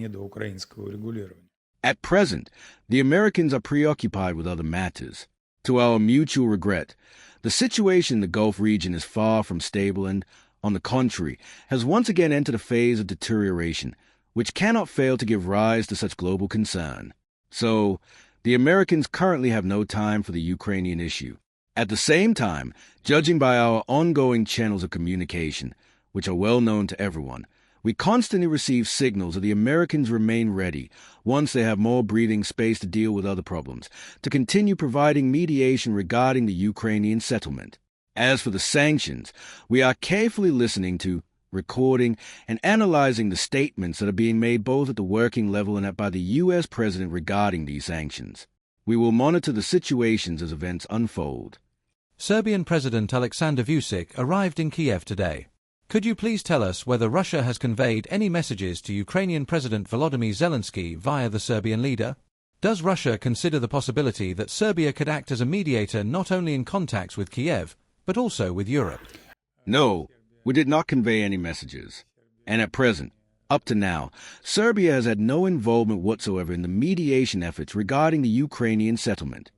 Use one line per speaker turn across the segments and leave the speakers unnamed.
недоукраинского урегулирования.
At present, the Americans are preoccupied with other matters. To our mutual regret, the situation in the Gulf region is far from stable and, on the contrary, has once again entered a phase of deterioration, which cannot fail to give rise to such global concern. So, the Americans currently have no time for the Ukrainian issue. At the same time, judging by our ongoing channels of communication, which are well known to everyone, we constantly receive signals that the Americans remain ready, once they have more breathing space to deal with other problems, to continue providing mediation regarding the Ukrainian settlement. As for the sanctions, we are carefully listening to, recording, and analyzing the statements that are being made both at the working level and by the U.S. President regarding these sanctions. We will monitor the situations as events unfold.
Serbian President Aleksandar Vučić arrived in Kyiv today. Could you please tell us whether Russia has conveyed any messages to Ukrainian President Volodymyr Zelensky via the Serbian leader? Does Russia consider the possibility that Serbia could act as a mediator not only in contacts with Kyiv, but also with Europe?
No, we did not convey any messages. And at present, up to now, Serbia has had no involvement whatsoever in the mediation efforts regarding the Ukrainian settlement.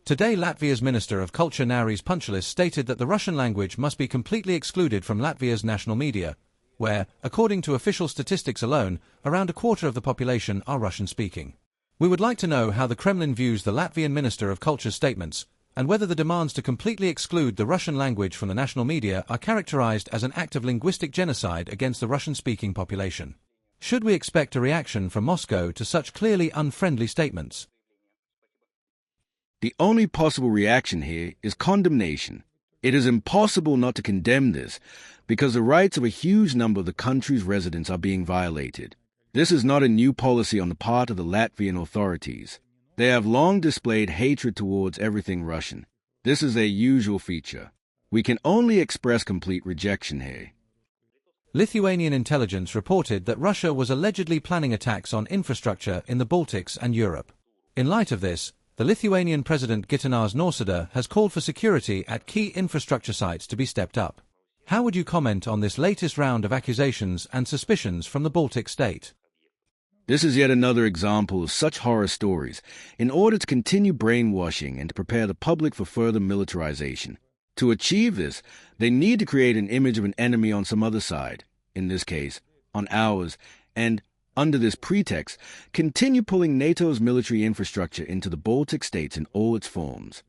Today, Latvia's Minister of Culture Nauris Punčulis stated that the Russian language must be completely excluded from Latvia's national media, where, according to official statistics alone, around a quarter of the population are Russian-speaking. We would like to know how the Kremlin views the Latvian Minister of Culture's statements, and whether the demands to completely exclude the Russian language from the national media are characterized as an act of linguistic genocide against the Russian-speaking population. Should we expect a reaction from Moscow to such clearly unfriendly statements?
The only possible reaction here is condemnation. It is impossible not to condemn this, because the rights of a huge number of the country's residents are being violated. This is not a new policy on the part of the Latvian authorities. They have long displayed hatred towards everything Russian. This is their usual feature. We can only express complete rejection here.
Lithuanian intelligence reported that Russia was allegedly planning attacks on infrastructure in the Baltics and Europe. In light of this, the Lithuanian President Gitanas Nausėda has called for security at key infrastructure sites to be stepped up. How would you comment on this latest round of accusations and suspicions from the Baltic state?
This is yet another example of such horror stories in order to continue brainwashing and to prepare the public for further militarization. To achieve this, they need to create an image of an enemy on some other side, in this case, on ours, and, under this pretext, continue pulling NATO's military infrastructure into the Baltic states in all its forms.